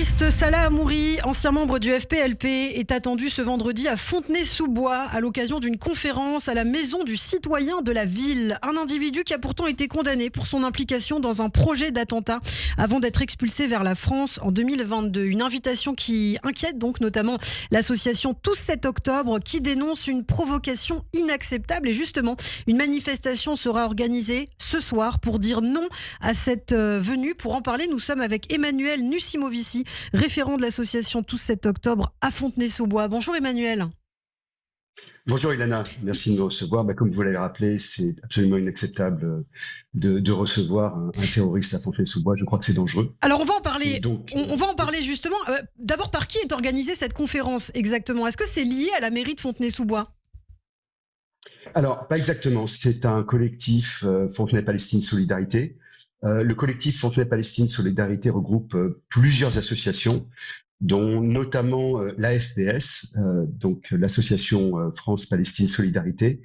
terroriste Salah Hamouri, ancien membre du FPLP, est attendu ce vendredi à Fontenay-sous-Bois à l'occasion d'une conférence à la Maison du Citoyen de la ville. Un individu qui a pourtant été condamné pour son implication dans un projet d'attentat avant d'être expulsé vers la France en 2022. Une invitation qui inquiète donc notamment l'association Tous 7 octobre qui dénonce une provocation inacceptable. Et justement, une manifestation sera organisée ce soir pour dire non à cette venue. Pour en parler, nous sommes avec Emmanuel Nussimovici, référent de l'association Tous 7 octobre à Fontenay-sous-Bois. Bonjour Emmanuel. Bonjour Ilana, merci de nous recevoir. Comme vous l'avez rappelé, c'est absolument inacceptable de recevoir un terroriste à Fontenay-sous-Bois. Je crois que c'est dangereux. Alors on va en parler. On va en parler justement. D'abord, par qui est organisée cette conférence exactement ? Est-ce que c'est lié à la mairie de Fontenay-sous-Bois ? Alors, pas exactement. C'est un collectif Fontenay-Palestine Solidarité. Le collectif Fontenay-Palestine Solidarité regroupe plusieurs associations, dont notamment l'AFPS, donc l'association France-Palestine Solidarité,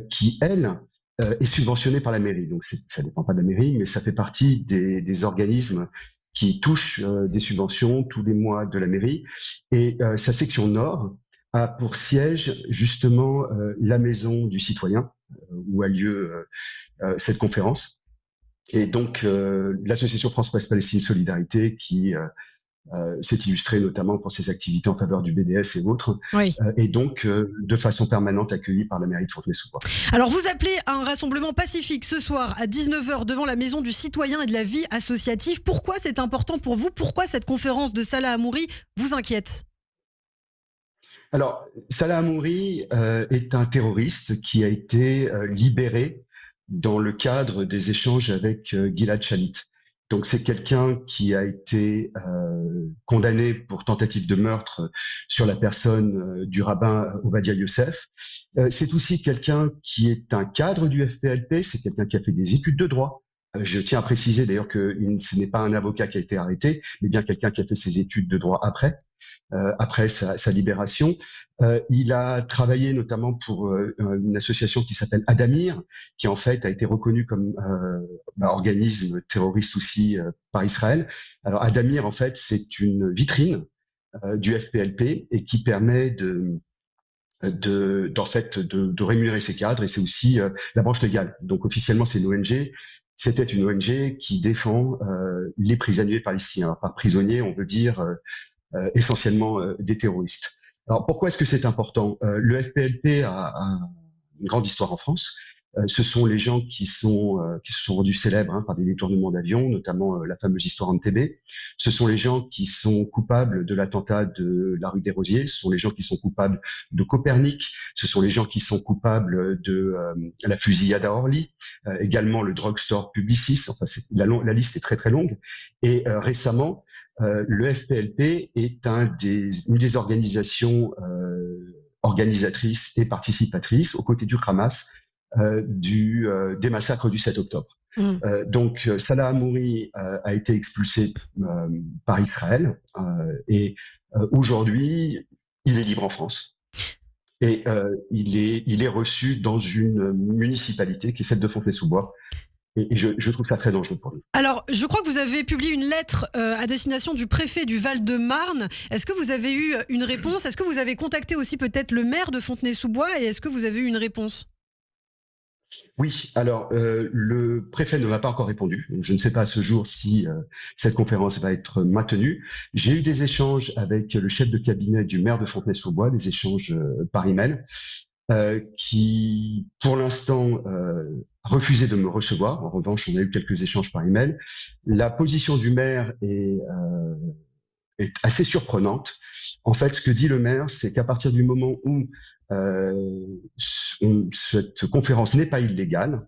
qui, elle, est subventionnée par la mairie. Donc ça dépend pas de la mairie, mais ça fait partie des organismes qui touchent des subventions tous les mois de la mairie. Et sa section nord a pour siège justement la Maison du Citoyen, où a lieu cette conférence. Et donc l'association France-Palestine Solidarité qui s'est illustrée notamment pour ses activités en faveur du BDS et autres, oui. Et donc de façon permanente accueillie par la mairie de Fontenay-sous-Bois. Alors vous appelez à un rassemblement pacifique ce soir à 19h devant la Maison du Citoyen et de la vie associative. Pourquoi c'est important pour vous ? Pourquoi cette conférence de Salah Hamouri vous inquiète ? Alors, Salah Hamouri est un terroriste qui a été libéré dans le cadre des échanges avec Gilad Shalit. Donc c'est quelqu'un qui a été condamné pour tentative de meurtre sur la personne du rabbin Ovadia Youssef. C'est aussi quelqu'un qui est un cadre du FPLP, c'est quelqu'un qui a fait des études de droit. Je tiens à préciser d'ailleurs que ce n'est pas un avocat qui a été arrêté, mais bien quelqu'un qui a fait ses études de droit après sa libération. Il a travaillé notamment pour une association qui s'appelle Adamir, qui en fait a été reconnue comme organisme terroriste aussi par Israël. Alors Adamir, en fait, c'est une vitrine du FPLP et qui permet de rémunérer ses cadres, et c'est aussi la branche légale. Donc officiellement, c'est une ONG. C'était une ONG qui défend les prisonniers palestiniens. Alors, par prisonniers, on veut dire essentiellement des terroristes. Alors pourquoi est-ce que c'est important ? Le FPLP a une grande histoire en France. Ce sont les gens qui se sont rendus célèbres par des détournements d'avions, notamment la fameuse histoire Entebbe. Ce sont les gens qui sont coupables de l'attentat de la rue des Rosiers. Ce sont les gens qui sont coupables de Copernic. Ce sont les gens qui sont coupables de la fusillade à Orly, également le drugstore Publicis. Enfin, la liste est très très longue. Et récemment, le FPLP est une des organisations organisatrices et participatrices aux côtés du Hamas des massacres du 7 octobre. Donc Salah Hamouri a été expulsé par Israël et aujourd'hui il est libre en France. Et il est reçu dans une municipalité qui est celle de Fontenay-sous-Bois. Et je trouve ça très dangereux pour lui. Alors, je crois que vous avez publié une lettre à destination du préfet du Val-de-Marne. Est-ce que vous avez eu une réponse ? Est-ce que vous avez contacté aussi peut-être le maire de Fontenay-sous-Bois ? Et est-ce que vous avez eu une réponse ? Oui, alors le préfet ne m'a pas encore répondu. Donc, je ne sais pas à ce jour si cette conférence va être maintenue. J'ai eu des échanges avec le chef de cabinet du maire de Fontenay-sous-Bois, des échanges par email. Qui, pour l'instant, a refusé de me recevoir. En revanche, on a eu quelques échanges par email. La position du maire est assez surprenante. En fait, ce que dit le maire, c'est qu'à partir du moment où cette conférence n'est pas illégale,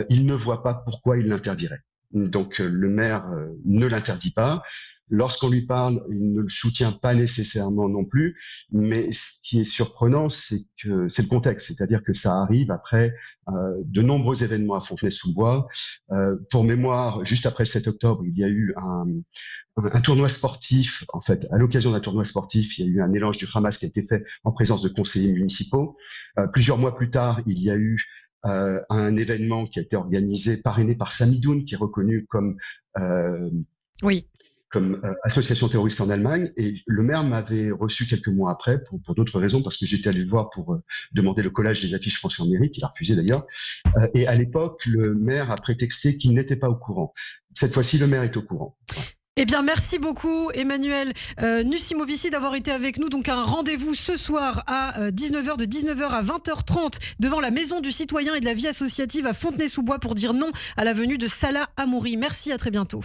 il ne voit pas pourquoi il l'interdirait. Donc, le maire ne l'interdit pas. Lorsqu'on lui parle, il ne le soutient pas nécessairement non plus. Mais ce qui est surprenant, c'est le contexte, c'est-à-dire que ça arrive après de nombreux événements à Fontenay-sous-Bois. Pour mémoire, juste après le 7 octobre, il y a eu un tournoi sportif. En fait, à l'occasion d'un tournoi sportif, il y a eu un élange du Hamas qui a été fait en présence de conseillers municipaux. Plusieurs mois plus tard, il y a eu un événement qui a été organisé, parrainé par Samidoun, qui est reconnu comme oui. comme association terroriste en Allemagne. Et le maire m'avait reçu quelques mois après pour d'autres raisons, parce que j'étais allé le voir pour demander le collage des affiches Français en mairie, qu'il a refusé d'ailleurs. Et à l'époque, le maire a prétexté qu'il n'était pas au courant. Cette fois-ci, le maire est au courant. Voilà. Eh bien, merci beaucoup, Emmanuel Nussimovici, d'avoir été avec nous. Donc, un rendez-vous ce soir à 19h, de 19h à 20h30, devant la Maison du Citoyen et de la Vie Associative à Fontenay-sous-Bois pour dire non à la venue de Salah Hamouri. Merci, à très bientôt.